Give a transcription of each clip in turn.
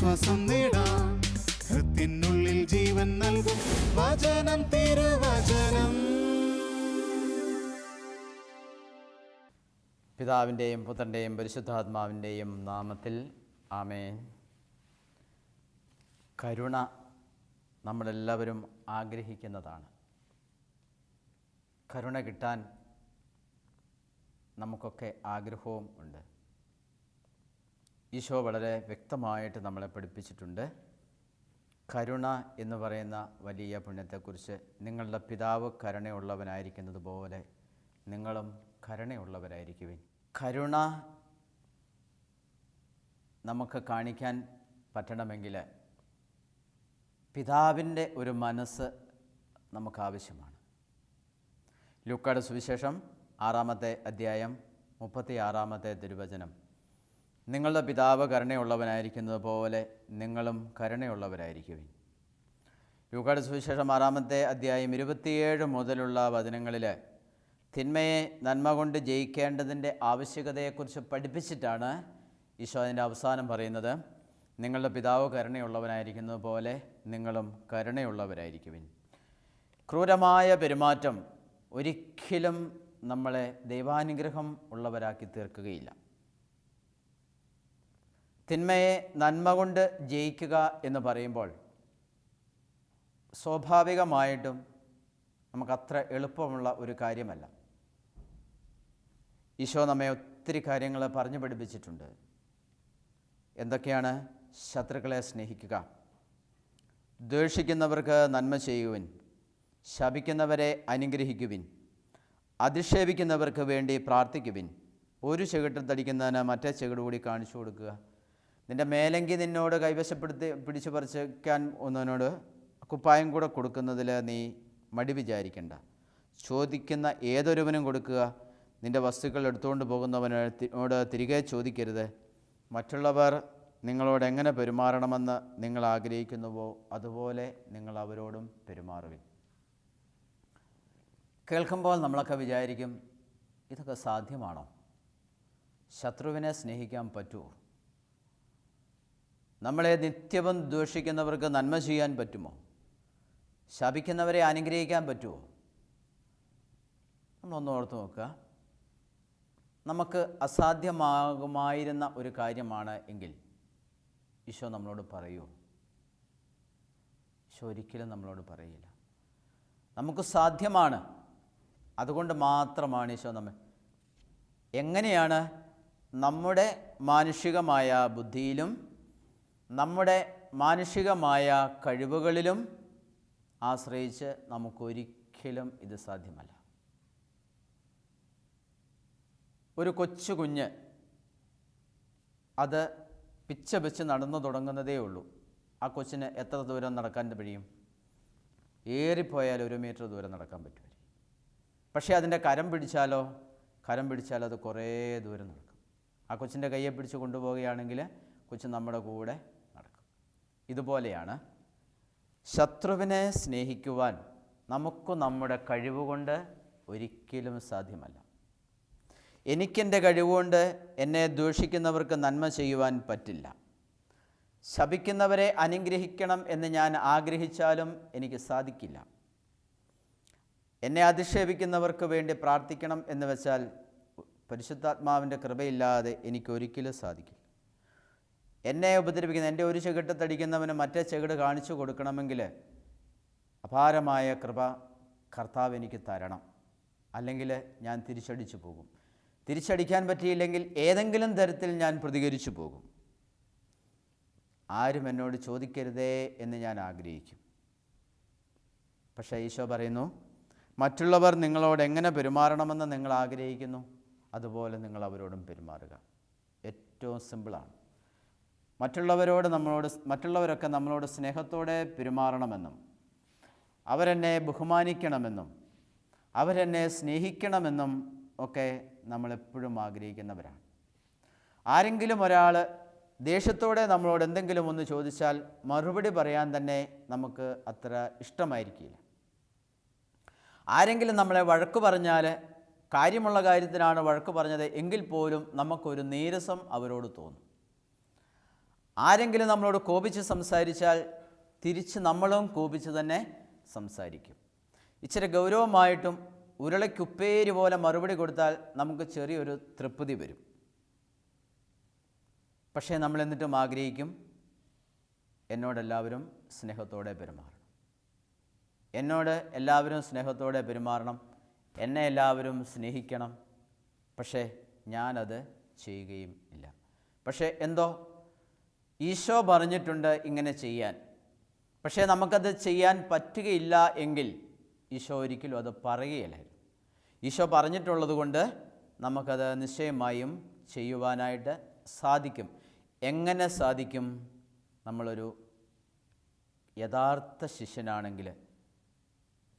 ആശ്വാസം നേടാം. ഹൃത്തിനുള്ളിൽ ജീവൻ നൽകും വചനം, തിരുവചനം. പിതാവിൻ്റെയും പുത്രൻ്റെയും പരിശുദ്ധാത്മാവിൻ്റെയും നാമത്തിൽ ആമേൻ. കരുണ നമ്മളെല്ലാവരും ആഗ്രഹിക്കുന്നതാണ്. കരുണ കിട്ടാൻ നമുക്കൊക്കെ ആഗ്രഹവും ഉണ്ട്. ഈശോ വളരെ വ്യക്തമായിട്ട് നമ്മളെ പഠിപ്പിച്ചിട്ടുണ്ട്. കരുണ എന്ന് പറയുന്ന വലിയ പുണ്യത്തെക്കുറിച്ച്, നിങ്ങളുടെ പിതാവ് കരുണയുള്ളവനായിരിക്കുന്നത് പോലെ നിങ്ങളും കരുണയുള്ളവരായിരിക്കുവിൻ. കരുണ നമുക്ക് കാണിക്കാൻ പറ്റണമെങ്കിൽ പിതാവിൻ്റെ ഒരു മനസ്സ് നമുക്ക് ആവശ്യമാണ്. ലൂക്കായുടെ സുവിശേഷം 6-ാമത്തെ അധ്യായം 36-ാമത്തെ തിരുവചനം, നിങ്ങളുടെ പിതാവ് കരുണയുള്ളവനായിരിക്കുന്നത് പോലെ നിങ്ങളും കരുണയുള്ളവരായിരിക്കുവിൻ. ലൂക്കായുടെ സുവിശേഷം 6-ാമത്തെ അധ്യായം 27 മുതലുള്ള വചനങ്ങളിൽ തിന്മയെ നന്മ കൊണ്ട് ജയിക്കേണ്ടതിൻ്റെ ആവശ്യകതയെക്കുറിച്ച് പഠിപ്പിച്ചിട്ടാണ് ഈശോ അതിൻ്റെ അവസാനം പറയുന്നത്, നിങ്ങളുടെ പിതാവ് കരുണയുള്ളവനായിരിക്കുന്നത് പോലെ നിങ്ങളും കരുണയുള്ളവരായിരിക്കുവിൻ. ക്രൂരമായ പെരുമാറ്റം ഒരിക്കലും നമ്മളെ ദൈവാനുഗ്രഹം ഉള്ളവരാക്കി തീർക്കുകയില്ല. തിന്മയെ നന്മ കൊണ്ട് ജയിക്കുക എന്ന് പറയുമ്പോൾ സ്വാഭാവികമായിട്ടും നമുക്കത്ര എളുപ്പമുള്ള ഒരു കാര്യമല്ല. ഈശോ നമ്മെ ഒത്തിരി കാര്യങ്ങൾ പറഞ്ഞു പഠിപ്പിച്ചിട്ടുണ്ട്. എന്തൊക്കെയാണ്? ശത്രുക്കളെ സ്നേഹിക്കുക, ദ്വേഷിക്കുന്നവർക്ക് നന്മ ചെയ്യുവിൻ, ശപിക്കുന്നവരെ അനുഗ്രഹിക്കുവിൻ, അധിക്ഷേപിക്കുന്നവർക്ക് വേണ്ടി പ്രാർത്ഥിക്കുവിൻ, ഒരു ചെകിട്ടിൽ തടിക്കുന്നതിന് മറ്റേ ചെകിട് കൂടി കാണിച്ചു കൊടുക്കുക, നിൻ്റെ മേലെങ്കിൽ നിന്നോട് കൈവശപ്പെടുത്തി പിടിച്ചു പറിക്കാൻ ഒന്നവനോട് കുപ്പായം കൂടെ കൊടുക്കുന്നതിൽ നീ മടി വിചാരിക്കേണ്ട, ചോദിക്കുന്ന ഏതൊരുവനും കൊടുക്കുക, നിൻ്റെ വസ്തുക്കൾ എടുത്തുകൊണ്ട് പോകുന്നവനോട് തിരികെ ചോദിക്കരുത്, മറ്റുള്ളവർ നിങ്ങളോട് എങ്ങനെ പെരുമാറണമെന്ന് നിങ്ങൾ ആഗ്രഹിക്കുന്നുവോ അതുപോലെ നിങ്ങൾ അവരോടും പെരുമാറുവിൻ. കേൾക്കുമ്പോൾ നമ്മളൊക്കെ വിചാരിക്കും, ഇതൊക്കെ സാധ്യമാണോ? ശത്രുവിനെ സ്നേഹിക്കാൻ പറ്റുമോ? നമ്മളെ നിത്യവും ദ്വേഷിക്കുന്നവർക്ക് നന്മ ചെയ്യാൻ പറ്റുമോ? ശപിക്കുന്നവരെ അനുഗ്രഹിക്കാൻ പറ്റുമോ? നമ്മളൊന്ന് ഓർത്ത് നോക്കുക. നമുക്ക് അസാധ്യമാകുമായിരുന്ന ഒരു കാര്യമാണ് എങ്കിൽ ഈശോ നമ്മളോട് പറയുമോ? ഈശോ ഒരിക്കലും നമ്മളോട് പറയില്ല. നമുക്ക് സാധ്യമാണ്, അതുകൊണ്ട് മാത്രമാണ് ഈശോ എങ്ങനെയാണ് നമ്മുടെ മാനുഷികമായ ബുദ്ധിയിലും നമ്മുടെ മാനുഷികമായ കഴിവുകളിലും ആശ്രയിച്ച് നമുക്കൊരിക്കലും ഇത് സാധ്യമല്ല. ഒരു കൊച്ചു കുഞ്ഞ് അത് പിച്ച വെച്ച് നടന്നു തുടങ്ങുന്നതേ ഉള്ളൂ. ആ കൊച്ചിന് എത്ര ദൂരം നടക്കാൻ കഴിയും? ഏറിപ്പോയാൽ 1 മീറ്റർ ദൂരം നടക്കാൻ പറ്റുമായിരിക്കും. പക്ഷേ അതിൻ്റെ കരം പിടിച്ചാൽ അത് കുറേ ദൂരം നടക്കും. ആ കൊച്ചിൻ്റെ കയ്യെ പിടിച്ച് കൊണ്ടുപോവുകയാണെങ്കിൽ കൊച്ച് നമ്മുടെ കൂടെ നടക്കും. ഇതുപോലെയാണ് ശത്രുവിനെ സ്നേഹിക്കുവാൻ നമുക്ക് നമ്മുടെ കഴിവുകൊണ്ട് ഒരിക്കലും സാധ്യമല്ല. എനിക്കെൻ്റെ കഴിവുകൊണ്ട് എന്നെ ദൂഷിക്കുന്നവർക്ക് നന്മ ചെയ്യുവാൻ പറ്റില്ല. ശപിക്കുന്നവരെ അനുഗ്രഹിക്കണം എന്ന് ഞാൻ ആഗ്രഹിച്ചാലും എനിക്ക് സാധിക്കില്ല. എന്നെ അധിക്ഷേപിക്കുന്നവർക്ക് വേണ്ടി പ്രാർത്ഥിക്കണം എന്ന് വെച്ചാൽ പരിശുദ്ധാത്മാവിൻ്റെ കൃപയില്ലാതെ എനിക്കൊരിക്കലും സാധിക്കില്ല. എന്നെ ഉപദ്രവിക്കുന്ന, എൻ്റെ ഒരു ചെകിട്ടത്തടിക്കുന്നവന് മറ്റേ ചെകിട് കാണിച്ചു കൊടുക്കണമെങ്കിൽ അപാരമായ കൃപ കർത്താവ് എനിക്ക് തരണം, അല്ലെങ്കിൽ ഞാൻ തിരിച്ചടിച്ചു പോകും. തിരിച്ചടിക്കാൻ പറ്റിയില്ലെങ്കിൽ ഏതെങ്കിലും തരത്തിൽ ഞാൻ പ്രതികരിച്ചു പോകും. ആരും എന്നോട് ചോദിക്കരുതേ എന്ന് ഞാൻ ആഗ്രഹിക്കും. പക്ഷേ ഈശോ പറയുന്നു, മറ്റുള്ളവർ നിങ്ങളോട് എങ്ങനെ പെരുമാറണമെന്ന് നിങ്ങൾ ആഗ്രഹിക്കുന്നു അതുപോലെ നിങ്ങൾ അവരോടും പെരുമാറുക. ഏറ്റവും സിമ്പിളാണ്. മറ്റുള്ളവരൊക്കെ നമ്മളോട് സ്നേഹത്തോടെ പെരുമാറണമെന്നും അവരെന്നെ ബഹുമാനിക്കണമെന്നും അവരെന്നെ സ്നേഹിക്കണമെന്നും ഒക്കെ നമ്മളെപ്പോഴും ആഗ്രഹിക്കുന്നവരാണ്. ആരെങ്കിലും ഒരാൾ ദേഷ്യത്തോടെ നമ്മളോട് എന്തെങ്കിലും ഒന്ന് ചോദിച്ചാൽ മറുപടി പറയാൻ തന്നെ നമുക്ക് അത്ര ഇഷ്ടമായിരിക്കില്ല. ആരെങ്കിലും നമ്മളെ വഴക്ക് പറഞ്ഞാൽ കാര്യമുള്ള കാര്യത്തിനാണ് വഴക്ക് പറഞ്ഞത് എങ്കിൽ പോലും നമുക്കൊരു നീരസം അവരോട് തോന്നും. ആരെങ്കിലും നമ്മളോട് കോപിച്ച് സംസാരിച്ചാൽ തിരിച്ച് നമ്മളും കോപിച്ച് തന്നെ സംസാരിക്കും. ഇച്ചിരി ഗൗരവമായിട്ടും ഉരുളയ്ക്കുപ്പേരി പോലെ മറുപടി കൊടുത്താൽ നമുക്ക് ചെറിയൊരു തൃപ്തി വരും. പക്ഷേ നമ്മൾ എന്നിട്ടും ആഗ്രഹിക്കും എന്നോടെല്ലാവരും സ്നേഹത്തോടെ പെരുമാറണം, എന്നോട് എല്ലാവരും സ്നേഹത്തോടെ പെരുമാറണം, എന്നെ എല്ലാവരും സ്നേഹിക്കണം. പക്ഷേ ഞാനത് ചെയ്യുകയും ഇല്ല. പക്ഷേ എന്തോ ഈശോ പറഞ്ഞിട്ടുണ്ട് ഇങ്ങനെ ചെയ്യാൻ. പക്ഷേ നമുക്കത് ചെയ്യാൻ പറ്റുകയില്ല എങ്കിൽ ഈശോ ഒരിക്കലും അത് പറയുകയില്ലായിരുന്നു. ഈശോ പറഞ്ഞിട്ടുള്ളത് കൊണ്ട് നമുക്കത് നിശ്ചയമായും ചെയ്യുവാനായിട്ട് സാധിക്കും. എങ്ങനെ സാധിക്കും? നമ്മളൊരു യഥാർത്ഥ ശിഷ്യനാണെങ്കിൽ,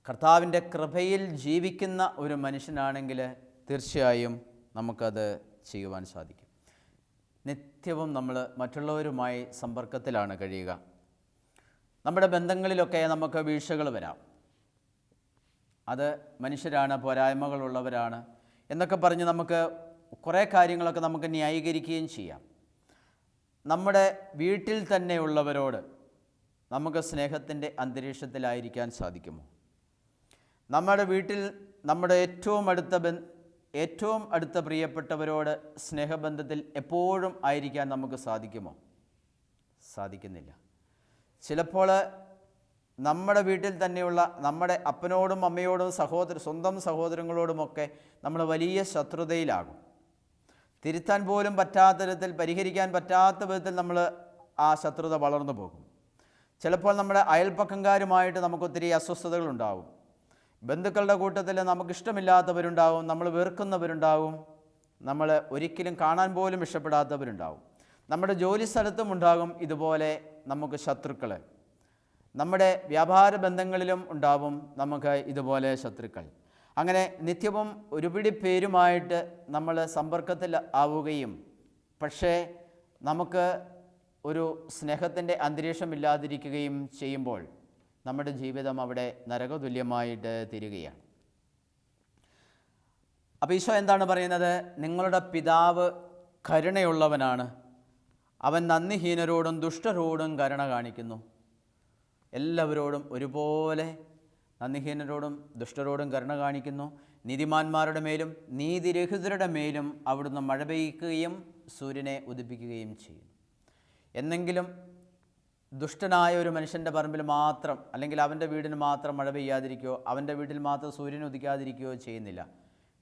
കർത്താവിൻ്റെ കൃപയിൽ ജീവിക്കുന്ന ഒരു മനുഷ്യനാണെങ്കിൽ തീർച്ചയായും നമുക്കത് ചെയ്യുവാൻ സാധിക്കും. നിത്യവും നമ്മൾ മറ്റുള്ളവരുമായി സമ്പർക്കത്തിലാണ് കഴിയുക. നമ്മുടെ ബന്ധങ്ങളിലൊക്കെ നമുക്ക് വീഴ്ചകൾ വരാം. അത് മനുഷ്യരാണ്, പോരായ്മകളുള്ളവരാണ് എന്നൊക്കെ പറഞ്ഞ് നമുക്ക് കുറേ കാര്യങ്ങളൊക്കെ നമുക്ക് ന്യായീകരിക്കുകയും ചെയ്യാം. നമ്മുടെ വീട്ടിൽ തന്നെയുള്ളവരോട് നമുക്ക് സ്നേഹത്തിൻ്റെ അന്തരീക്ഷത്തിലായിരിക്കാൻ സാധിക്കുമോ? നമ്മുടെ വീട്ടിൽ നമ്മുടെ ഏറ്റവും അടുത്ത പ്രിയപ്പെട്ടവരോട് സ്നേഹബന്ധത്തിൽ എപ്പോഴും ആയിരിക്കാൻ നമുക്ക് സാധിക്കുമോ? സാധിക്കുന്നില്ല. ചിലപ്പോൾ നമ്മുടെ വീട്ടിൽ തന്നെയുള്ള നമ്മുടെ അപ്പനോടും അമ്മയോടും സ്വന്തം സഹോദരങ്ങളോടുമൊക്കെ നമ്മൾ വലിയ ശത്രുതയിലാകും. തിരുത്താൻ പോലും പറ്റാത്ത തരത്തിൽ, പരിഹരിക്കാൻ പറ്റാത്ത വിധത്തിൽ നമ്മൾ ആ ശത്രുത വളർന്നു പോകും. ചിലപ്പോൾ നമ്മുടെ അയൽപ്പക്കംകാരുമായിട്ട് നമുക്കൊത്തിരി അസ്വസ്ഥതകളുണ്ടാവും. ബന്ധുക്കളുടെ കൂട്ടത്തിൽ നമുക്കിഷ്ടമില്ലാത്തവരുണ്ടാവും, നമ്മൾ വെറുക്കുന്നവരുണ്ടാവും, നമ്മൾ ഒരിക്കലും കാണാൻ പോലും ഇഷ്ടപ്പെടാത്തവരുണ്ടാവും. നമ്മുടെ ജോലി സ്ഥലത്തും ഉണ്ടാകും ഇതുപോലെ നമുക്ക് ശത്രുക്കൾ. നമ്മുടെ വ്യാപാര ബന്ധങ്ങളിലും ഉണ്ടാവും നമുക്ക് ഇതുപോലെ ശത്രുക്കൾ. അങ്ങനെ നിത്യവും ഒരുപിടി പേരുമായിട്ട് നമ്മൾ സമ്പർക്കത്തിൽ ആവുകയും പക്ഷേ നമുക്ക് ഒരു സ്നേഹത്തിൻ്റെ അന്തരീക്ഷമില്ലാതിരിക്കുകയും ചെയ്യുമ്പോൾ നമ്മുടെ ജീവിതം അവിടെ നരകതുല്യമായിട്ട് തീരുകയാണ്. അപ്പോൾ ഈശോ എന്താണ് പറയുന്നത്? നിങ്ങളുടെ പിതാവ് കരുണയുള്ളവനാണ്, അവൻ നന്ദിഹീനരോടും ദുഷ്ടരോടും കരുണ കാണിക്കുന്നു. എല്ലാവരോടും ഒരുപോലെ നന്ദിഹീനരോടും ദുഷ്ടരോടും കരുണ കാണിക്കുന്നു. നീതിമാന്മാരുടെ മേലും നീതിരഹിതരുടെ മേലും അവിടുന്ന് മഴ പെയ്യ്ക്കുകയും സൂര്യനെ ഉദിപ്പിക്കുകയും ചെയ്യുന്നു. എന്നെങ്കിലും ദുഷ്ടനായ ഒരു മനുഷ്യൻ്റെ പറമ്പിൽ മാത്രം, അല്ലെങ്കിൽ അവൻ്റെ വീടിന് മാത്രം മഴ പെയ്യാതിരിക്കുകയോ അവൻ്റെ വീട്ടിൽ മാത്രം സൂര്യൻ ഉദിക്കാതിരിക്കുകയോ ചെയ്യുന്നില്ല.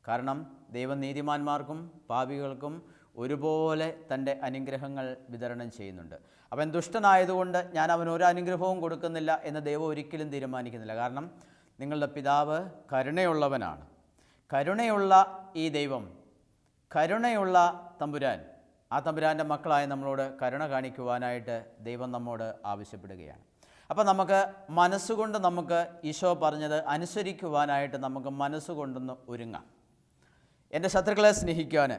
കാരണം ദൈവം നീതിമാന്മാർക്കും പാപികൾക്കും ഒരുപോലെ തൻ്റെ അനുഗ്രഹങ്ങൾ വിതരണം ചെയ്യുന്നുണ്ട്. അവൻ ദുഷ്ടനായതുകൊണ്ട് ഞാൻ അവന് ഒരു അനുഗ്രഹവും കൊടുക്കുന്നില്ല എന്ന് ദൈവം ഒരിക്കലും തീരുമാനിക്കുന്നില്ല. കാരണം നിങ്ങളുടെ പിതാവ് കരുണയുള്ളവനാണ്. കരുണയുള്ള ഈ ദൈവം, കരുണയുള്ള തമ്പുരാൻ, ആ തമ്പുരാൻ്റെ മക്കളായ നമ്മളോട് കരുണ കാണിക്കുവാനായിട്ട് ദൈവം നമ്മോട് ആവശ്യപ്പെടുകയാണ്. അപ്പോൾ നമുക്ക് മനസ്സുകൊണ്ട് നമുക്ക് ഈശോ പറഞ്ഞത് അനുസരിക്കുവാനായിട്ട് നമുക്ക് മനസ്സുകൊണ്ടൊന്ന് ഒരുങ്ങാം. എൻ്റെ ശത്രുക്കളെ സ്നേഹിക്കുവാൻ,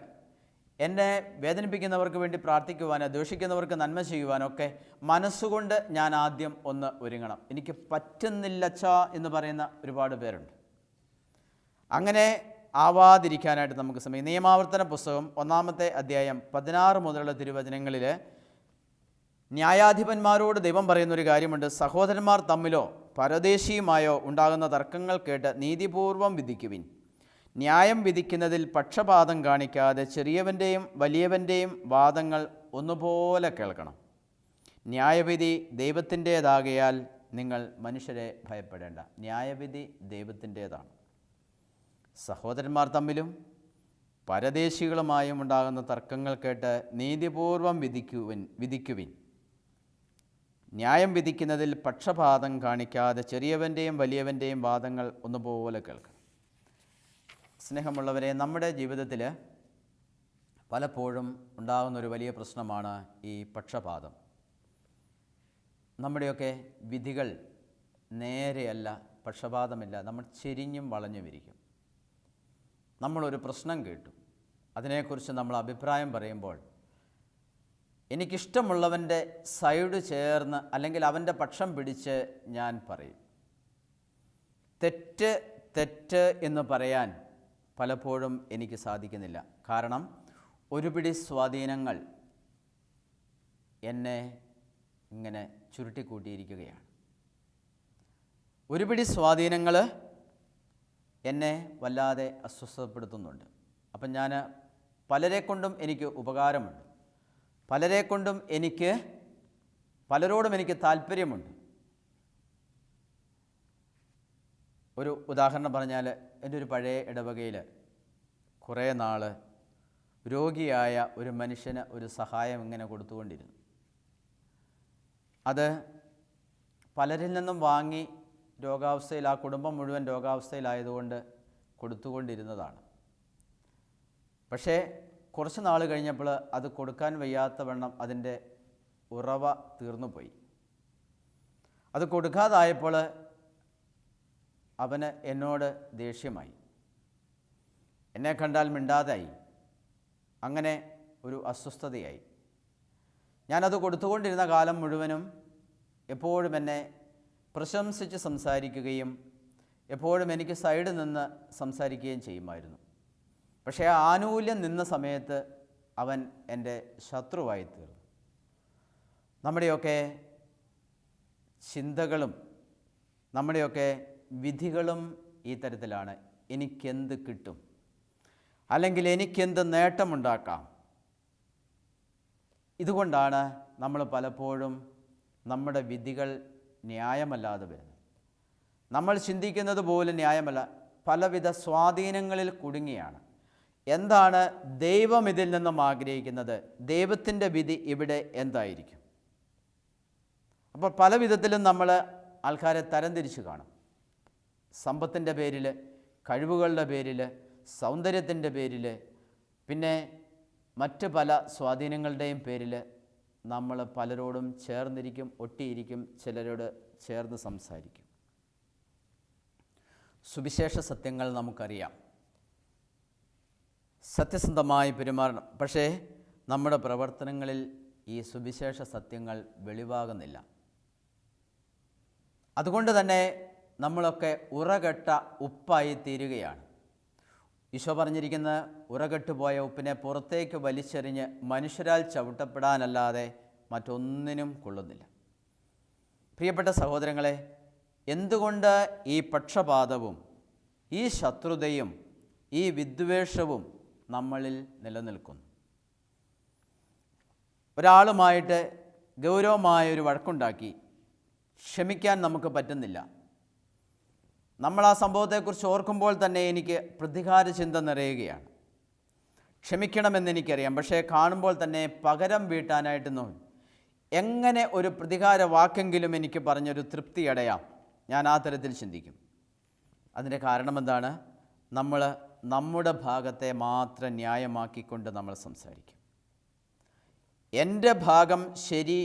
എന്നെ വേദനിപ്പിക്കുന്നവർക്ക് വേണ്ടി പ്രാർത്ഥിക്കുവാൻ, ദൂഷിക്കുന്നവർക്ക് നന്മ ചെയ്യുവാനൊക്കെ മനസ്സുകൊണ്ട് ഞാൻ ആദ്യം ഒന്ന് ഒരുങ്ങണം. എനിക്ക് പറ്റുന്നില്ലച്ചാ എന്ന് പറയുന്ന ഒരുപാട് പേരുണ്ട്. അങ്ങനെ ആവാതിരിക്കാനായിട്ട് നമുക്ക് സമയം. നിയമാവർത്തന പുസ്തകം 1-ാമത്തെ അധ്യായം 16 മുതലുള്ള തിരുവചനങ്ങളിൽ ന്യായാധിപന്മാരോട് ദൈവം പറയുന്നൊരു കാര്യമുണ്ട്. സഹോദരന്മാർ തമ്മിലോ പരദേശിയുമായോ ഉണ്ടാകുന്ന തർക്കങ്ങൾ കേട്ട് നീതിപൂർവം വിധിക്കുവിൻ. ന്യായം വിധിക്കുന്നതിൽ പക്ഷപാതം കാണിക്കാതെ ചെറിയവൻ്റെയും വലിയവൻ്റെയും വാദങ്ങൾ ഒന്നുപോലെ കേൾക്കണം. ന്യായവിധി ദൈവത്തിൻ്റേതാകയാൽ നിങ്ങൾ മനുഷ്യരെ ഭയപ്പെടേണ്ട. ന്യായവിധി ദൈവത്തിൻ്റേതാണ്. സഹോദരന്മാർ തമ്മിലും പരദേശികളുമായും ഉണ്ടാകുന്ന തർക്കങ്ങൾ കേട്ട് നീതിപൂർവം വിധിക്കുവിൻ. ന്യായം വിധിക്കുന്നതിൽ പക്ഷപാതം കാണിക്കാതെ ചെറിയവൻ്റെയും വലിയവൻ്റെയും വാദങ്ങൾ ഒന്നുപോലെ കേൾക്കണം. സ്നേഹമുള്ളവരെ, നമ്മുടെ ജീവിതത്തിൽ പലപ്പോഴും ഉണ്ടാകുന്നൊരു വലിയ പ്രശ്നമാണ് ഈ പക്ഷപാതം. നമ്മുടെയൊക്കെ വിധികൾ നേരെയല്ല, പക്ഷപാതമില്ല. നമ്മൾ ചെരിഞ്ഞും വളഞ്ഞും ഇരിക്കും. നമ്മളൊരു പ്രശ്നം കേട്ടു, അതിനെക്കുറിച്ച് നമ്മൾ അഭിപ്രായം പറയുമ്പോൾ എനിക്കിഷ്ടമുള്ളവൻ്റെ സൈഡ് ചേർന്ന് അല്ലെങ്കിൽ അവൻ്റെ പക്ഷം പിടിച്ച് ഞാൻ പറയും. തെറ്റ് എന്ന് പറയാൻ പലപ്പോഴും എനിക്ക് സാധിക്കുന്നില്ല. കാരണം ഒരുപിടി സ്വാധീനങ്ങൾ എന്നെ ഇങ്ങനെ ചുരുട്ടിക്കൂട്ടിയിരിക്കുകയാണ്. ഒരുപിടി സ്വാധീനങ്ങൾ എന്നെ വല്ലാതെ അസ്വസ്ഥപ്പെടുത്തുന്നുണ്ട്. അപ്പം ഞാൻ പലരെ കൊണ്ടും എനിക്ക് ഉപകാരമുണ്ട്, പലരോടും എനിക്ക് താല്പര്യമുണ്ട്. ഒരു ഉദാഹരണം പറഞ്ഞാൽ, എൻ്റെ ഒരു പഴയ ഇടവകയിൽ കുറേ നാൾ രോഗിയായ ഒരു മനുഷ്യന് ഒരു സഹായം ഇങ്ങനെ കൊടുത്തുകൊണ്ടിരുന്നു. അത് പലരിൽ നിന്നും വാങ്ങി രോഗാവസ്ഥയിൽ, ആ കുടുംബം മുഴുവൻ രോഗാവസ്ഥയിലായതുകൊണ്ട് കൊടുത്തുകൊണ്ടിരുന്നതാണ്. പക്ഷേ കുറച്ച് നാൾ കഴിഞ്ഞപ്പോൾ അത് കൊടുക്കാൻ വയ്യാത്തവണ്ണം അതിൻ്റെ ഉറവ തീർന്നുപോയി. അത് കൊടുക്കാതായപ്പോൾ അവന് എന്നോട് ദേഷ്യമായി, എന്നെ കണ്ടാൽ മിണ്ടാതായി, അങ്ങനെ ഒരു അസ്വസ്ഥതയായി. ഞാനത് കൊടുത്തുകൊണ്ടിരുന്ന കാലം മുഴുവനും എപ്പോഴും എന്നെ പ്രശംസിച്ച് സംസാരിക്കുകയും എപ്പോഴും എനിക്ക് സൈഡിൽ നിന്ന് സംസാരിക്കുകയും ചെയ്യുമായിരുന്നു. പക്ഷേ ആ ആനുകൂല്യം നിന്ന സമയത്ത് അവൻ എൻ്റെ ശത്രുവായി തീർന്നു. നമ്മുടെയൊക്കെ ചിന്തകളും നമ്മുടെയൊക്കെ വിധികളും ഈ തരത്തിലാണ്. എനിക്കെന്ത് കിട്ടും, അല്ലെങ്കിൽ എനിക്കെന്ത് നേട്ടമുണ്ടാക്കാം. ഇതുകൊണ്ടാണ് നമ്മൾ പലപ്പോഴും നമ്മുടെ വിധികൾ ന്യായമല്ലാതെ വരുന്നത്. നമ്മൾ ചിന്തിക്കുന്നത് പോലും ന്യായമല്ല, പലവിധ സ്വാധീനങ്ങളിൽ കുടുങ്ങിയാണ്. എന്താണ് ദൈവം ഇതിൽ നിന്നും ആഗ്രഹിക്കുന്നത്? ദൈവത്തിൻ്റെ വിധി ഇവിടെ എന്തായിരിക്കും? അപ്പോൾ പല വിധത്തിലും നമ്മൾ ആൾക്കാരെ തരംതിരിച്ച് കാണും. സമ്പത്തിൻ്റെ പേരിൽ, കഴിവുകളുടെ പേരിൽ, സൗന്ദര്യത്തിൻ്റെ പേരിൽ, പിന്നെ മറ്റ് പല സ്വാധീനങ്ങളുടെയും പേരിൽ നമ്മൾ പലരോടും ചേർന്നിരിക്കും, ഒട്ടിയിരിക്കും, ചിലരോട് ചേർന്ന് സംസാരിക്കും. സുവിശേഷ സത്യങ്ങൾ നമുക്കറിയാം, സത്യസന്ധമായി പെരുമാറണം. പക്ഷേ നമ്മുടെ പ്രവർത്തനങ്ങളിൽ ഈ സുവിശേഷ സത്യങ്ങൾ വെളിവാകുന്നില്ല. അതുകൊണ്ട് തന്നെ നമ്മളൊക്കെ ഉറകെട്ട ഉപ്പായി തീരുകയാണ്. ഈശോ പറഞ്ഞിരിക്കുന്ന, ഉറകെട്ടുപോയ ഉപ്പിനെ പുറത്തേക്ക് വലിച്ചെറിഞ്ഞ് മനുഷ്യരാൽ ചവിട്ടപ്പെടാനല്ലാതെ മറ്റൊന്നിനും കൊള്ളുന്നില്ല. പ്രിയപ്പെട്ട സഹോദരങ്ങളെ, എന്തുകൊണ്ട് ഈ പക്ഷപാതവും ഈ ശത്രുതയും ഈ വിദ്വേഷവും നമ്മളിൽ നിലനിൽക്കുന്നു? ഒരാളുമായിട്ട് ഗൗരവമായൊരു വഴക്കുണ്ടാക്കി ക്ഷമിക്കാൻ നമുക്ക് പറ്റുന്നില്ല. നമ്മൾ ആ സംഭവത്തെക്കുറിച്ച് ഓർക്കുമ്പോൾ തന്നെ എനിക്ക് പ്രതികാര ചിന്ത നിറയുകയാണ്. ക്ഷമിക്കണമെന്നെനിക്കറിയാം, പക്ഷേ കാണുമ്പോൾ തന്നെ പകരം വീട്ടാനായിട്ട് എങ്ങനെ ഒരു പ്രതികാര വാക്കെങ്കിലും എനിക്ക് പറഞ്ഞൊരു തൃപ്തി അടയാം, ഞാൻ ആ തരത്തിൽ ചിന്തിക്കും. അതിൻ്റെ കാരണം എന്താണ്? നമ്മൾ നമ്മുടെ ഭാഗത്തെ മാത്രം ന്യായമാക്കിക്കൊണ്ട് നമ്മൾ സംസാരിക്കും. എൻ്റെ ഭാഗം ശരി,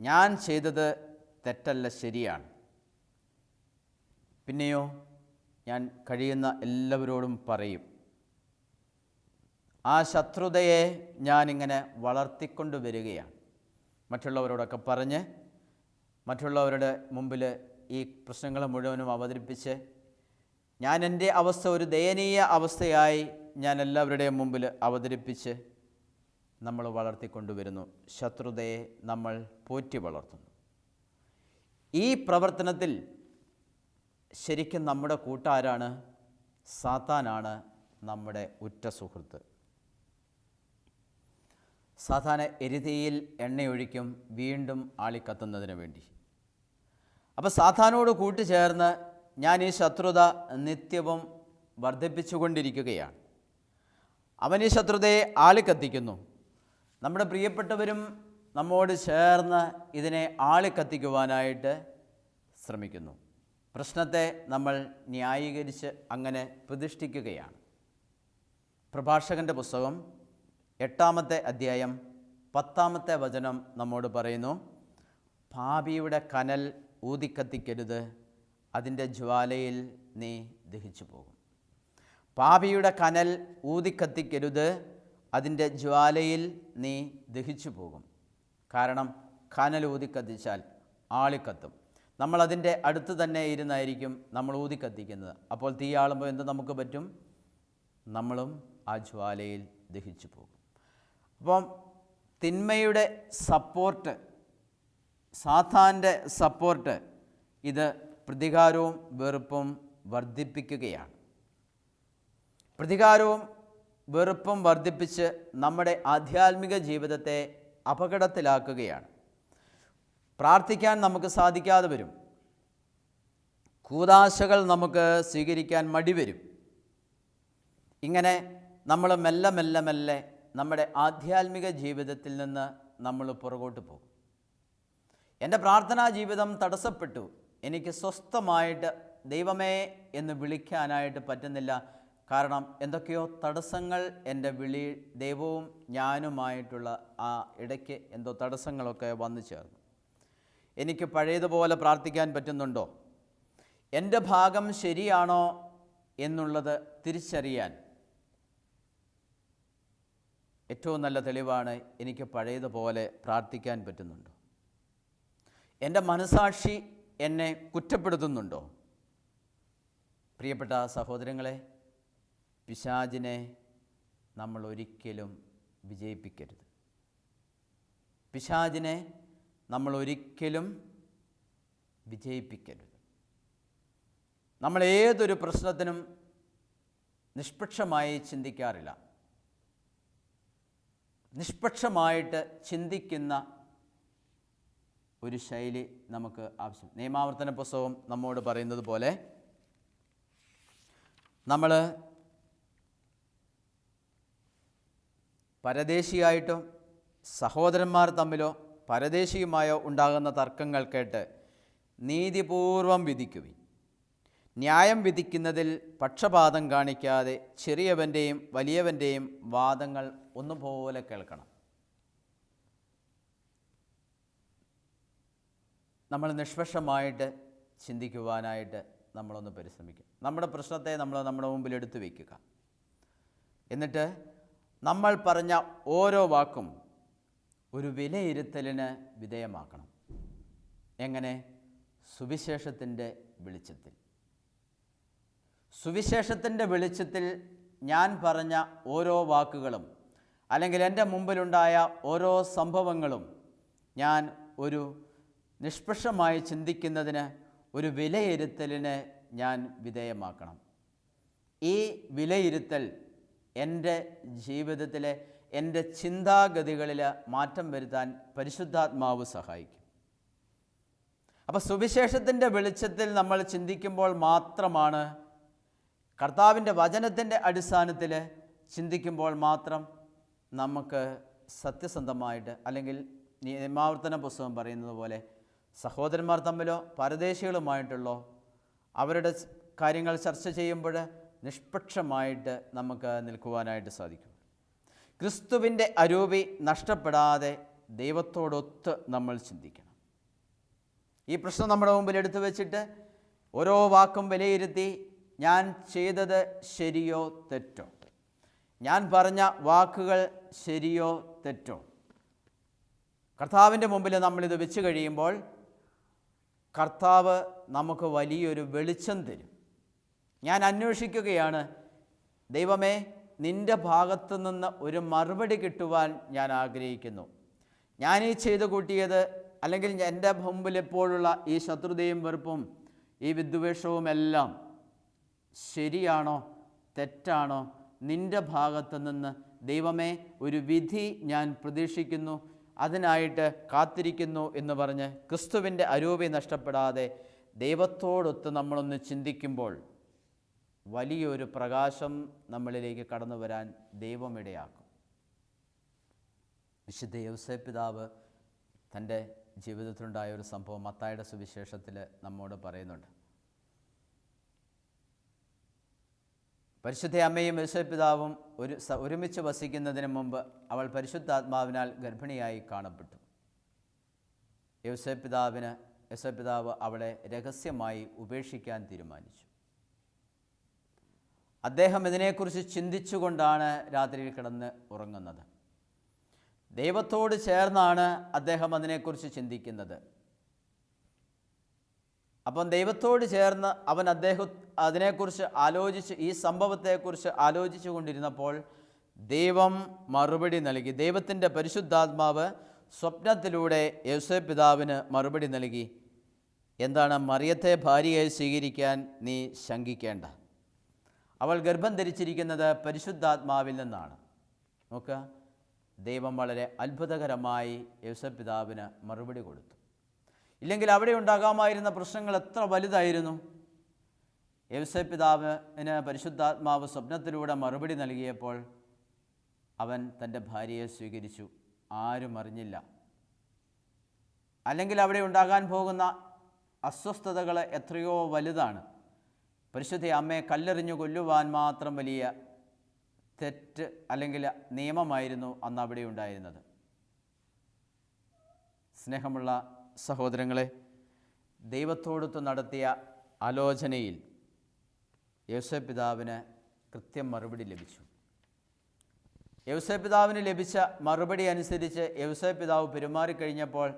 ഞാൻ ചെയ്തത് തെറ്റല്ല, ശരിയാണ്. പിന്നെയോ ഞാൻ കഴിയുന്ന എല്ലാവരോടും പറയും. ആ ശത്രുതയെ ഞാനിങ്ങനെ വളർത്തിക്കൊണ്ട് വരികയാണ്. മറ്റുള്ളവരോടൊക്കെ പറഞ്ഞ്, മറ്റുള്ളവരുടെ മുമ്പിൽ ഈ പ്രശ്നങ്ങൾ മുഴുവനും അവതരിപ്പിച്ച്, ഞാൻ എൻ്റെ അവസ്ഥ ഒരു ദയനീയ അവസ്ഥയായി ഞാൻ എല്ലാവരുടെയും മുമ്പിൽ അവതരിപ്പിച്ച് നമ്മൾ വളർത്തിക്കൊണ്ടുവരുന്നു. ശത്രുതയെ നമ്മൾ പോറ്റി വളർത്തുന്നു. ഈ പ്രവർത്തനത്തിൽ ശരിക്കും നമ്മുടെ കൂട്ടാരാണ്? സാത്താനാണ് നമ്മുടെ ഉറ്റ സുഹൃത്ത്. സാത്താൻ എരുതിയിൽ എണ്ണയൊഴിക്കും വീണ്ടും ആളിക്കത്തുന്നതിന് വേണ്ടി. അപ്പോൾ സാത്താനോട് കൂട്ടുചേർന്ന് ഞാൻ ഈ ശത്രുത നിത്യവും വർദ്ധിപ്പിച്ചുകൊണ്ടിരിക്കുകയാണ്. അവൻ ഈ ശത്രുതയെ ആളിക്കത്തിക്കുന്നു. നമ്മുടെ പ്രിയപ്പെട്ടവരും നമ്മോട് ചേർന്ന് ഇതിനെ ആളിക്കത്തിക്കുവാനായിട്ട് ശ്രമിക്കുന്നു. പ്രശ്നത്തെ നമ്മൾ ന്യായീകരിച്ച് അങ്ങനെ പ്രതിഷ്ഠിക്കുകയാണ്. പ്രഭാഷകൻ്റെ പുസ്തകം 8-ാമത്തെ അധ്യായം 10-ാമത്തെ വചനം നമ്മോട് പറയുന്നു, പാപിയുടെ കനൽ ഊതിക്കത്തിക്കരുത്, അതിൻ്റെ ജ്വാലയിൽ നീ ദഹിച്ചു പോകും. പാപിയുടെ കനൽ ഊതിക്കത്തിക്കരുത്, അതിൻ്റെ ജ്വാലയിൽ നീ ദഹിച്ചു പോകും. കാരണം കനൽ ഊതിക്കത്തിച്ചാൽ ആളിക്കത്തും. നമ്മളതിൻ്റെ അടുത്ത് തന്നെ ഇരുന്നായിരിക്കും നമ്മൾ ഊതിക്കത്തിക്കുന്നത്. അപ്പോൾ തീയാളുമ്പോൾ എന്ത് നമുക്ക് പറ്റും? നമ്മളും ആ ജ്വാലയിൽ ദഹിച്ചു പോകും. അപ്പം തിന്മയുടെ സപ്പോർട്ട്, സാത്താൻ്റെ സപ്പോർട്ട്, ഇത് പ്രതികാരവും വെറുപ്പും വർദ്ധിപ്പിക്കുകയാണ്. പ്രതികാരവും വെറുപ്പും വർദ്ധിപ്പിച്ച് നമ്മുടെ ആധ്യാത്മിക ജീവിതത്തെ അപകടത്തിലാക്കുകയാണ്. പ്രാർത്ഥിക്കാൻ നമുക്ക് സാധിക്കാതെ വരും. കൂദാശകൾ നമുക്ക് സ്വീകരിക്കാൻ മടി വരും. ഇങ്ങനെ നമ്മൾ മെല്ലെ മെല്ലെ മെല്ലെ നമ്മുടെ ആധ്യാത്മിക ജീവിതത്തിൽ നിന്ന് നമ്മൾ പുറകോട്ട് പോകും. എൻ്റെ പ്രാർത്ഥനാ ജീവിതം തടസ്സപ്പെട്ടു, എനിക്ക് സ്വസ്ഥമായിട്ട് ദൈവമേ എന്ന് വിളിക്കാനായിട്ട് പറ്റുന്നില്ല. കാരണം എന്തൊക്കെയോ തടസ്സങ്ങൾ എൻ്റെ ദൈവവും ഞാനുമായിട്ടുള്ള ആ ഇടയ്ക്ക് എന്തോ തടസ്സങ്ങളൊക്കെ വന്നു ചേർന്നു. എനിക്ക് പഴയതുപോലെ പ്രാർത്ഥിക്കാൻ പറ്റുന്നുണ്ടോ? എൻ്റെ ഭാഗം ശരിയാണോ എന്നുള്ളത് തിരിച്ചറിയാൻ ഏറ്റവും നല്ല തെളിവാണ് എനിക്ക് പഴയതുപോലെ പ്രാർത്ഥിക്കാൻ പറ്റുന്നുണ്ടോ? എൻ്റെ മനസാക്ഷി എന്നെ കുറ്റപ്പെടുത്തുന്നുണ്ടോ? പ്രിയപ്പെട്ട സഹോദരങ്ങളെ, പിശാചിനെ നമ്മൾ ഒരിക്കലും വിജയിപ്പിക്കരുത്. പിശാചിനെ നമ്മൾ ഒരിക്കലും വിജയിപ്പിക്കരുത്. നമ്മൾ ഏതൊരു പ്രശ്നത്തിനും നിഷ്പക്ഷമായി ചിന്തിക്കാറില്ല. നിഷ്പക്ഷമായിട്ട് ചിന്തിക്കുന്ന ഒരു ശൈലി നമുക്ക് ആവശ്യം. നിയമാവർത്തന പുസ്തകം നമ്മോട് പറയുന്നത് പോലെ നമ്മൾ പരദേശിയായിട്ടോ സഹോദരന്മാർ തമ്മിലോ പരദേശിയുമായോ ഉണ്ടാകുന്ന തർക്കങ്ങൾ കേട്ട് നീതിപൂർവം വിധിക്കുവിൻ. ന്യായം വിധിക്കുന്നതിൽ പക്ഷപാതം കാണിക്കാതെ ചെറിയവൻ്റെയും വലിയവൻ്റെയും വാദങ്ങൾ ഒന്നുപോലെ കേൾക്കണം. നമ്മൾ നിഷ്പക്ഷമായിട്ട് ചിന്തിക്കുവാനായിട്ട് നമ്മളൊന്ന് പരിശ്രമിക്കുക. നമ്മുടെ പ്രശ്നത്തെ നമ്മൾ നമ്മുടെ മുമ്പിൽ എടുത്തു വയ്ക്കുക. എന്നിട്ട് നമ്മൾ പറഞ്ഞ ഓരോ വാക്കും ഒരു വിലയിരുത്തലിന് വിധേയമാക്കണം. എങ്ങനെ? സുവിശേഷത്തിൻ്റെ വെളിച്ചത്തിൽ. സുവിശേഷത്തിൻ്റെ വെളിച്ചത്തിൽ ഞാൻ പറഞ്ഞ ഓരോ വാക്കുകളും അല്ലെങ്കിൽ എൻ്റെ മുമ്പിലുണ്ടായ ഓരോ സംഭവങ്ങളും ഞാൻ ഒരു നിഷ്പക്ഷമായി ചിന്തിക്കുന്നതിന്, ഒരു വിലയിരുത്തലിന് ഞാൻ വിധേയമാക്കണം. ഈ വിലയിരുത്തൽ എൻ്റെ ജീവിതത്തിലെ എൻ്റെ ചിന്താഗതികളിൽ മാറ്റം വരുത്താൻ പരിശുദ്ധാത്മാവ് സഹായിക്കും. അപ്പോൾ സുവിശേഷത്തിൻ്റെ വെളിച്ചത്തിൽ നമ്മൾ ചിന്തിക്കുമ്പോൾ മാത്രമാണ്, കർത്താവിൻ്റെ വചനത്തിൻ്റെ അടിസ്ഥാനത്തിൽ ചിന്തിക്കുമ്പോൾ മാത്രം നമുക്ക് സത്യസന്ധമായിട്ട്, അല്ലെങ്കിൽ നിയമാവർത്തന പുസ്തകം പറയുന്നത് പോലെ സഹോദരന്മാർ തമ്മിലോ പരദേശികളുമായിട്ടുള്ളോ അവരുടെ കാര്യങ്ങൾ ചർച്ച ചെയ്യുമ്പോൾ നിഷ്പക്ഷമായിട്ട് നമുക്ക് നിൽക്കുവാനായിട്ട് സാധിക്കും. ക്രിസ്തുവിൻ്റെ അരൂപി നഷ്ടപ്പെടാതെ ദൈവത്തോടൊത്ത് നമ്മൾ ചിന്തിക്കണം. ഈ പ്രശ്നം നമ്മുടെ മുമ്പിൽ എടുത്തു വെച്ചിട്ട് ഓരോ വാക്കും വിലയിരുത്തി ഞാൻ ചെയ്തത് ശരിയോ തെറ്റോ, ഞാൻ പറഞ്ഞ വാക്കുകൾ ശരിയോ തെറ്റോ, കർത്താവിൻ്റെ മുമ്പിൽ നമ്മളിത് വെച്ച് കഴിയുമ്പോൾ കർത്താവ് നമുക്ക് വലിയൊരു വെളിച്ചം തരും. ഞാൻ അന്വേഷിക്കുകയാണ്, ദൈവമേ നിൻ്റെ ഭാഗത്തു നിന്ന് ഒരു മറുപടി കിട്ടുവാൻ ഞാൻ ആഗ്രഹിക്കുന്നു. ഞാനീ ചെയ്തു കൂട്ടിയത്, അല്ലെങ്കിൽ എൻ്റെ മുമ്പിൽ എപ്പോഴുള്ള ഈ ശത്രുതയും വെറുപ്പും ഈ വിദ്വേഷവും എല്ലാം ശരിയാണോ തെറ്റാണോ? നിൻ്റെ ഭാഗത്തു നിന്ന് ദൈവമേ ഒരു വിധി ഞാൻ പ്രതീക്ഷിക്കുന്നു, അതിനായിട്ട് കാത്തിരിക്കുന്നു എന്ന് പറഞ്ഞ് ക്രിസ്തുവിൻ്റെ അരൂപി നഷ്ടപ്പെടാതെ ദൈവത്തോടൊത്ത് നമ്മളൊന്ന് ചിന്തിക്കുമ്പോൾ വലിയൊരു പ്രകാശം നമ്മളിലേക്ക് കടന്നു വരാൻ ദൈവം ഇടയാക്കും. വിശുദ്ധ യൗസേപ്പ് പിതാവ് തൻ്റെ ജീവിതത്തിലുണ്ടായ ഒരു സംഭവം മത്തായിയുടെ സുവിശേഷത്തിൽ നമ്മോട് പറയുന്നുണ്ട്. പരിശുദ്ധ അമ്മയും യൗസേപ്പ് പിതാവും ഒരുമിച്ച് വസിക്കുന്നതിന് മുമ്പ് അവൾ പരിശുദ്ധാത്മാവിനാൽ ഗർഭിണിയായി കാണപ്പെട്ടു. യൗസേപ്പ് പിതാവ് അവളെ രഹസ്യമായി ഉപേക്ഷിക്കാൻ തീരുമാനിച്ചു. അദ്ദേഹം ഇതിനെക്കുറിച്ച് ചിന്തിച്ചുകൊണ്ടാണ് രാത്രിയിൽ കിടന്ന് ഉറങ്ങുന്നത്. ദൈവത്തോട് ചേർന്നാണ് അദ്ദേഹം അതിനെക്കുറിച്ച് ചിന്തിക്കുന്നത്. അപ്പം ദൈവത്തോട് ചേർന്ന് അതിനെക്കുറിച്ച് ആലോചിച്ച്, ഈ സംഭവത്തെക്കുറിച്ച് ആലോചിച്ചു കൊണ്ടിരുന്നപ്പോൾ ദൈവം മറുപടി നൽകി. ദൈവത്തിൻ്റെ പരിശുദ്ധാത്മാവ് സ്വപ്നത്തിലൂടെ യോസേപ്പ് പിതാവിന് മറുപടി നൽകി. എന്താണ്? മറിയത്തെ ഭാര്യയായി സ്വീകരിക്കാൻ നീ ശങ്കിക്കേണ്ട. അവൾ ഗർഭം ധരിച്ചിരിക്കുന്നത് പരിശുദ്ധാത്മാവിൽ നിന്നാണ്. നോക്കുക, ദൈവം വളരെ അത്ഭുതകരമായി യോസേപ്പ് പിതാവിന് മറുപടി കൊടുത്തു. ഇല്ലെങ്കിൽ അവിടെ ഉണ്ടാകാമായിരുന്ന പ്രശ്നങ്ങൾ എത്ര വലുതായിരുന്നു. യോസേപ്പ് പിതാവിന് പരിശുദ്ധാത്മാവ് സ്വപ്നത്തിലൂടെ മറുപടി നൽകിയപ്പോൾ അവൻ തൻ്റെ ഭാര്യയെ സ്വീകരിച്ചു. ആരും അറിഞ്ഞില്ല. അല്ലെങ്കിൽ അവിടെ ഉണ്ടാകാൻ പോകുന്ന അസ്വസ്ഥതകൾ എത്രയോ വലുതാണ്. പരിശുദ്ധ അമ്മയെ കല്ലെറിഞ്ഞു കൊല്ലുവാൻ മാത്രം വലിയ തെറ്റ് അല്ലെങ്കിൽ നിയമമായിരുന്നു അന്ന് അവിടെ ഉണ്ടായിരുന്നത്. സ്നേഹമുള്ള സഹോദരങ്ങളെ, ദൈവത്തോടൊത്ത് നടത്തിയ ആലോചനയിൽ യോസേപ്പ് പിതാവിന് കൃത്യം മറുപടി ലഭിച്ചു. യോസേപ്പ് പിതാവിന് ലഭിച്ച മറുപടി അനുസരിച്ച് യോസേപ്പ് പിതാവ് പെരുമാറിക്കഴിഞ്ഞപ്പോൾ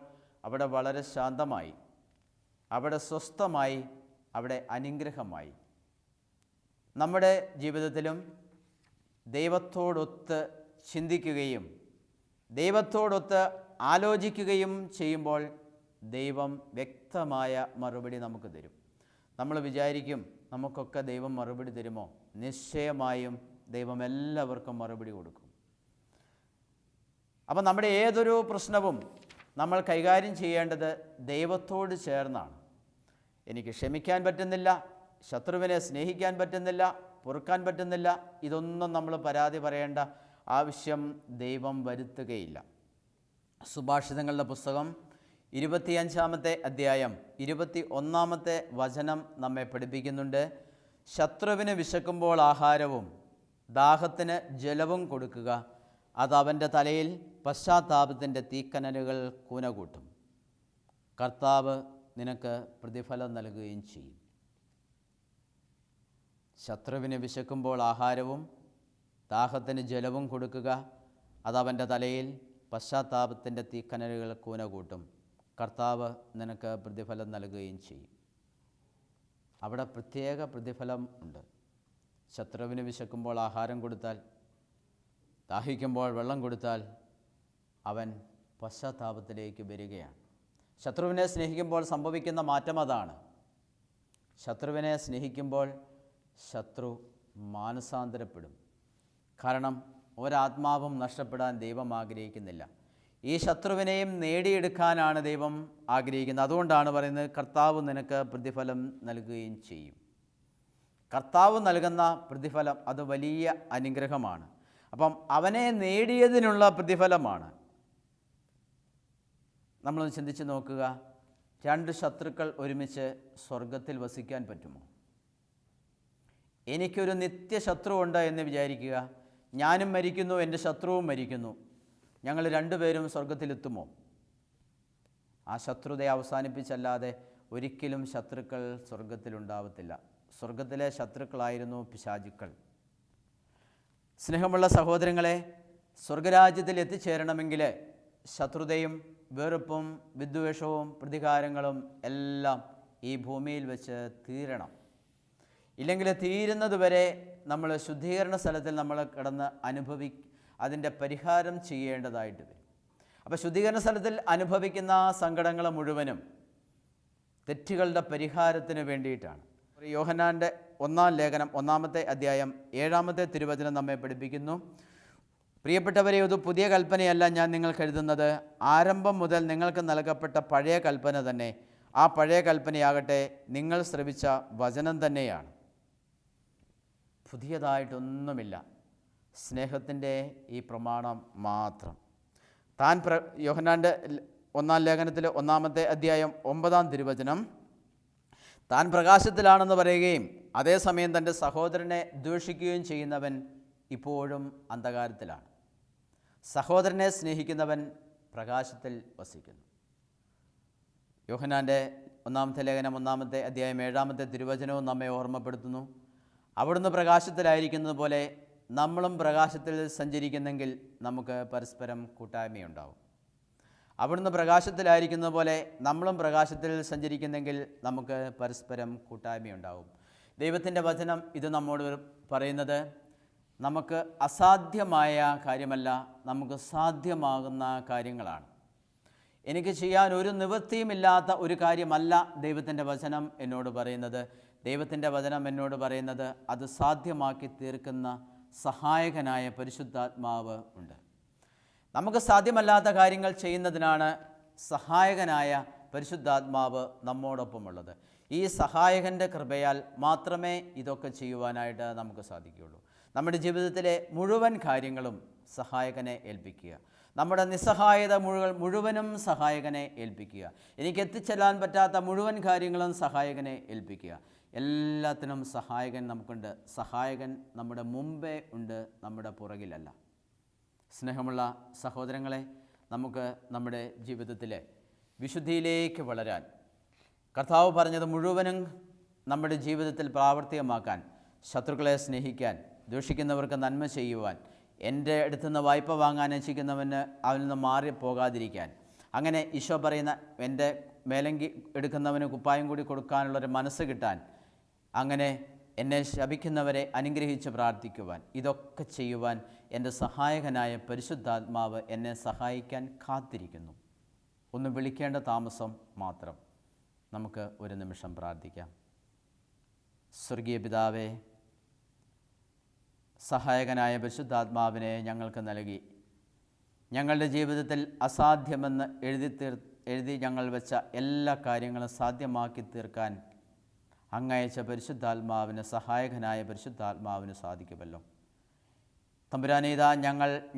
അവിടെ വളരെ ശാന്തമായി, അവിടെ സ്വസ്ഥമായി, അവിടെ അനുഗ്രഹമായി. നമ്മുടെ ജീവിതത്തിലും ദൈവത്തോടൊത്ത് ചിന്തിക്കുകയും ദൈവത്തോടൊത്ത് ആലോചിക്കുകയും ചെയ്യുമ്പോൾ ദൈവം വ്യക്തമായ മറുപടി നമുക്ക് തരും. നമ്മൾ വിചാരിക്കും നമുക്കൊക്കെ ദൈവം മറുപടി തരുമോ? നിശ്ചയമായും ദൈവം എല്ലാവർക്കും മറുപടി കൊടുക്കും. അപ്പം നമ്മുടെ ഏതൊരു പ്രശ്നവും നമ്മൾ കൈകാര്യം ചെയ്യേണ്ടത് ദൈവത്തോട് ചേർന്നാണ്. എനിക്ക് ക്ഷമിക്കാൻ പറ്റുന്നില്ല, ശത്രുവിനെ സ്നേഹിക്കാൻ പറ്റുന്നില്ല, പൊറുക്കാൻ പറ്റുന്നില്ല, ഇതൊന്നും നമ്മൾ പരാതി പറയേണ്ട ആവശ്യം ദൈവം വരുത്തുകയില്ല. സുഭാഷിതങ്ങളുടെ പുസ്തകം 25-ാമത്തെ അധ്യായം 21-ാമത്തെ വചനം നമ്മെ പഠിപ്പിക്കുന്നുണ്ട്. ശത്രുവിന് വിശക്കുമ്പോൾ ആഹാരവും ദാഹത്തിന് ജലവും കൊടുക്കുക, അത് അവൻ്റെ തലയിൽ പശ്ചാത്താപത്തിൻ്റെ തീക്കനലുകൾ കൂനകൂട്ടും. കർത്താവ് നിനക്ക് പ്രതിഫലം നൽകുകയും ചെയ്യും. ശത്രുവിന് വിശക്കുമ്പോൾ ആഹാരവും ദാഹത്തിന് ജലവും കൊടുക്കുക, അത് അവൻ്റെ തലയിൽ പശ്ചാത്താപത്തിൻ്റെ തീക്കനലുകൾ കൂനകൂട്ടും. കർത്താവ് നിനക്ക് പ്രതിഫലം നൽകുകയും ചെയ്യും. അവിടെ പ്രത്യേക പ്രതിഫലം ഉണ്ട്. ശത്രുവിന് വിശക്കുമ്പോൾ ആഹാരം കൊടുത്താൽ, ദാഹിക്കുമ്പോൾ വെള്ളം കൊടുത്താൽ അവൻ പശ്ചാത്താപത്തിലേക്ക് വരികയാണ്. ശത്രുവിനെ സ്നേഹിക്കുമ്പോൾ സംഭവിക്കുന്ന മാറ്റം അതാണ്. ശത്രുവിനെ സ്നേഹിക്കുമ്പോൾ ശത്രു മാനസാന്തരപ്പെടും. കാരണം ഒരാത്മാവും നഷ്ടപ്പെടാൻ ദൈവം ആഗ്രഹിക്കുന്നില്ല. ഈ ശത്രുവിനെയും നേടിയെടുക്കാനാണ് ദൈവം ആഗ്രഹിക്കുന്നത്. അതുകൊണ്ടാണ് പറയുന്നത്, കർത്താവ് നിനക്ക് പ്രതിഫലം നൽകുകയും ചെയ്യും. കർത്താവ് നൽകുന്ന പ്രതിഫലം അത് വലിയ അനുഗ്രഹമാണ്. അപ്പം അവനെ നേടിയതിനുള്ള പ്രതിഫലമാണ്. നമ്മളൊന്ന് ചിന്തിച്ച് നോക്കുക, 2 ശത്രുക്കൾ ഒരുമിച്ച് സ്വർഗത്തിൽ വസിക്കാൻ പറ്റുമോ? എനിക്കൊരു നിത്യശത്രു ഉണ്ട് എന്ന് വിചാരിക്കുക. ഞാനും മരിക്കുന്നു, എൻ്റെ ശത്രുവും മരിക്കുന്നു. ഞങ്ങൾ 2 പേരും സ്വർഗത്തിലെത്തുമോ? ആ ശത്രുതയെ അവസാനിപ്പിച്ചല്ലാതെ ഒരിക്കലും ശത്രുക്കൾ സ്വർഗത്തിലുണ്ടാവത്തില്ല. സ്വർഗത്തിലെ ശത്രുക്കളായിരുന്നു പിശാചുക്കൾ. സ്നേഹമുള്ള സഹോദരങ്ങളെ, സ്വർഗരാജ്യത്തിൽ എത്തിച്ചേരണമെങ്കിൽ ശത്രുതയും വെറുപ്പും വിദ്വേഷവും പ്രതികാരങ്ങളും എല്ലാം ഈ ഭൂമിയിൽ വെച്ച് തീരണം. ഇല്ലെങ്കിൽ തീരുന്നത് വരെ നമ്മൾ ശുദ്ധീകരണ സ്ഥലത്തിൽ നമ്മൾ കിടന്ന് അതിൻ്റെ പരിഹാരം ചെയ്യേണ്ടതായിട്ട് വരും. അപ്പോൾ ശുദ്ധീകരണ സ്ഥലത്തിൽ അനുഭവിക്കുന്ന സങ്കടങ്ങൾ മുഴുവനും തെറ്റുകളുടെ പരിഹാരത്തിന് വേണ്ടിയിട്ടാണ്. യോഹന്നാൻ്റെ 1-ാം ലേഖനം 1-ാമത്തെ അധ്യായം 7-ാമത്തെ തിരുവചനം നമ്മെ പഠിപ്പിക്കുന്നു. പ്രിയപ്പെട്ടവരെ, ഇത് പുതിയ കൽപ്പനയല്ല ഞാൻ നിങ്ങൾക്ക് എഴുതുന്നത്, ആരംഭം മുതൽ നിങ്ങൾക്ക് നൽകപ്പെട്ട പഴയ കൽപ്പന തന്നെ. ആ പഴയ കൽപ്പനയാകട്ടെ നിങ്ങൾ ശ്രവിച്ച വചനം തന്നെയാണ്. പുതിയതായിട്ടൊന്നുമില്ല, സ്നേഹത്തിൻ്റെ ഈ പ്രമാണം മാത്രം. യോഹന്നാൻ്റെ 1-ാം ലേഖനത്തിൽ 1-ാമത്തെ അധ്യായം 9-ാം തിരുവചനം, താൻ പ്രകാശത്തിലാണെന്ന് പറയുകയും അതേസമയം തൻ്റെ സഹോദരനെ ദ്വേഷിക്കുകയും ചെയ്യുന്നവൻ ഇപ്പോഴും അന്ധകാരത്തിലാണ്. സഹോദരനെ സ്നേഹിക്കുന്നവൻ പ്രകാശത്തിൽ വസിക്കുന്നു. യോഹന്നാൻ്റെ 1-ാമത്തെ ലേഖനം 1-ാമത്തെ അധ്യായം 7-ാമത്തെ തിരുവചനവും നമ്മെ ഓർമ്മപ്പെടുത്തുന്നു. അവിടുന്ന് പ്രകാശത്തിലായിരിക്കുന്നത് പോലെ നമ്മളും പ്രകാശത്തിൽ സഞ്ചരിക്കുന്നെങ്കിൽ നമുക്ക് പരസ്പരം കൂട്ടായ്മയുണ്ടാവും. അവിടുന്ന് പ്രകാശത്തിലായിരിക്കുന്നത് പോലെ നമ്മളും പ്രകാശത്തിൽ സഞ്ചരിക്കുന്നെങ്കിൽ നമുക്ക് പരസ്പരം കൂട്ടായ്മയുണ്ടാവും. ദൈവത്തിൻ്റെ വചനം ഇത് നമ്മോട് പറയുന്നത്, നമുക്ക് അസാധ്യമായ കാര്യമല്ല, നമുക്ക് സാധ്യമാകുന്ന കാര്യങ്ങളാണ്. എനിക്ക് ചെയ്യാൻ ഒരു നിവൃത്തിയുമില്ലാത്ത ഒരു കാര്യമല്ല ദൈവത്തിൻ്റെ വചനം എന്നോട് പറയുന്നത്. ദൈവത്തിൻ്റെ വചനം എന്നോട് പറയുന്നത് അത് സാധ്യമാക്കി തീർക്കുന്ന സഹായകനായ പരിശുദ്ധാത്മാവ് ഉണ്ട്. നമുക്ക് സാധ്യമല്ലാത്ത കാര്യങ്ങൾ ചെയ്യുന്നതിനാണ് സഹായകനായ പരിശുദ്ധാത്മാവ് നമ്മോടൊപ്പമുള്ളത്. ഈ സഹായകൻ്റെ കൃപയാൽ മാത്രമേ ഇതൊക്കെ ചെയ്യുവാനായിട്ട് നമുക്ക് സാധിക്കുകയുള്ളൂ. നമ്മുടെ ജീവിതത്തിലെ മുഴുവൻ കാര്യങ്ങളും സഹായകനെ ഏൽപ്പിക്കുക. നമ്മുടെ നിസ്സഹായത മുഴുവനും സഹായകനെ ഏൽപ്പിക്കുക. എനിക്ക് എത്തിച്ചെല്ലാൻ പറ്റാത്ത മുഴുവൻ കാര്യങ്ങളും സഹായകനെ ഏൽപ്പിക്കുക. എല്ലാത്തിനും സഹായകൻ നമുക്കുണ്ട്. സഹായകൻ നമ്മുടെ മുമ്പേ ഉണ്ട്, നമ്മുടെ പുറകിലല്ല. സ്നേഹമുള്ള സഹോദരങ്ങളെ, നമുക്ക് നമ്മുടെ ജീവിതത്തിലെ വിശുദ്ധിയിലേക്ക് വളരാൻ, കർത്താവ് പറഞ്ഞത് മുഴുവനും നമ്മുടെ ജീവിതത്തിൽ പ്രാവർത്തികമാക്കാൻ, ശത്രുക്കളെ സ്നേഹിക്കാൻ, ദൂഷിക്കുന്നവർക്ക് നന്മ ചെയ്യുവാൻ, എൻ്റെ അടുത്തുനിന്ന് വായ്പ വാങ്ങാൻ ഇച്ഛിക്കുന്നവന് അവനിൽ നിന്ന് മാറിപ്പോകാതിരിക്കാൻ, അങ്ങനെ ഈശോ പറയുന്ന എൻ്റെ മേലങ്കി എടുക്കുന്നവന് കുപ്പായം കൂടി കൊടുക്കാനുള്ളൊരു മനസ്സ് കിട്ടാൻ, അങ്ങനെ എന്നെ ശപിക്കുന്നവരെ അനുഗ്രഹിച്ച് പ്രാർത്ഥിക്കുവാൻ, ഇതൊക്കെ ചെയ്യുവാൻ എൻ്റെ സഹായകനായ പരിശുദ്ധാത്മാവ് എന്നെ സഹായിക്കാൻ കാത്തിരിക്കുന്നു. ഒന്ന് വിളിക്കേണ്ട താമസം മാത്രം. നമുക്ക് ഒരു നിമിഷം പ്രാർത്ഥിക്കാം. സ്വർഗീയ പിതാവേ, സഹായകനായ പരിശുദ്ധാത്മാവിനെ ഞങ്ങൾക്ക് നൽകി ഞങ്ങളുടെ ജീവിതത്തിൽ അസാധ്യമെന്ന് എഴുതി ഞങ്ങൾ വെച്ച എല്ലാ കാര്യങ്ങളും സാധ്യമാക്കി തീർക്കാൻ അങ്ങയച്ച പരിശുദ്ധാത്മാവിന്, സഹായകനായ പരിശുദ്ധാത്മാവിന് സാധിക്കുമല്ലോ. തമ്പുരാനേ, ഇതാ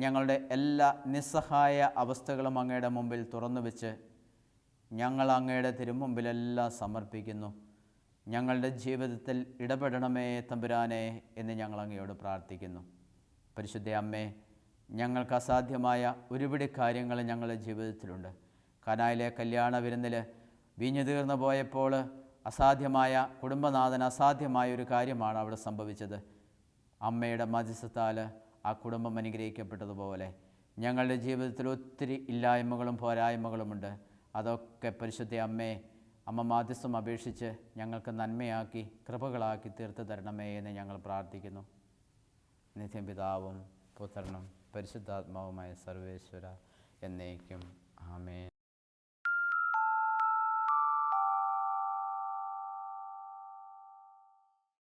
ഞങ്ങളുടെ എല്ലാ നിസ്സഹായ അവസ്ഥകളും അങ്ങയുടെ മുമ്പിൽ തുറന്നു വെച്ച് ഞങ്ങൾ അങ്ങയുടെ തിരുമുമ്പിലെല്ലാം സമർപ്പിക്കുന്നു. ഞങ്ങളുടെ ജീവിതത്തിൽ ഇടപെടണമേ തമ്പുരാനെ എന്ന് ഞങ്ങൾ അങ്ങയോട് പ്രാർത്ഥിക്കുന്നു. പരിശുദ്ധ അമ്മേ, ഞങ്ങൾക്ക് അസാധ്യമായ ഒരുപിടി കാര്യങ്ങൾ ഞങ്ങളുടെ ജീവിതത്തിലുണ്ട്. കാനായിലെ കല്യാണ വിരുന്നിൽ വീഞ്ഞു തീർന്നു പോയപ്പോൾ അസാധ്യമായ, കുടുംബനാഥന് അസാധ്യമായ ഒരു കാര്യമാണ് അവിടെ സംഭവിച്ചത്. അമ്മയുടെ മധ്യസ്ഥത്താൽ ആ കുടുംബം അനുഗ്രഹിക്കപ്പെട്ടതുപോലെ ഞങ്ങളുടെ ജീവിതത്തിൽ ഒത്തിരി ഇല്ലായ്മകളും പോരായ്മകളുമുണ്ട്. അതൊക്കെ പരിശുദ്ധ അമ്മ മാധ്യസ്ഥം അപേക്ഷിച്ച് ഞങ്ങൾക്ക് നന്മയാക്കി കൃപകളാക്കി തീർത്ത് തരണമേ എന്ന് ഞങ്ങൾ പ്രാർത്ഥിക്കുന്നു. നിത്യം പിതാവും പുത്രനും പരിശുദ്ധാത്മാവുമായ സർവേശ്വര എന്നേക്കും ആമേൻ.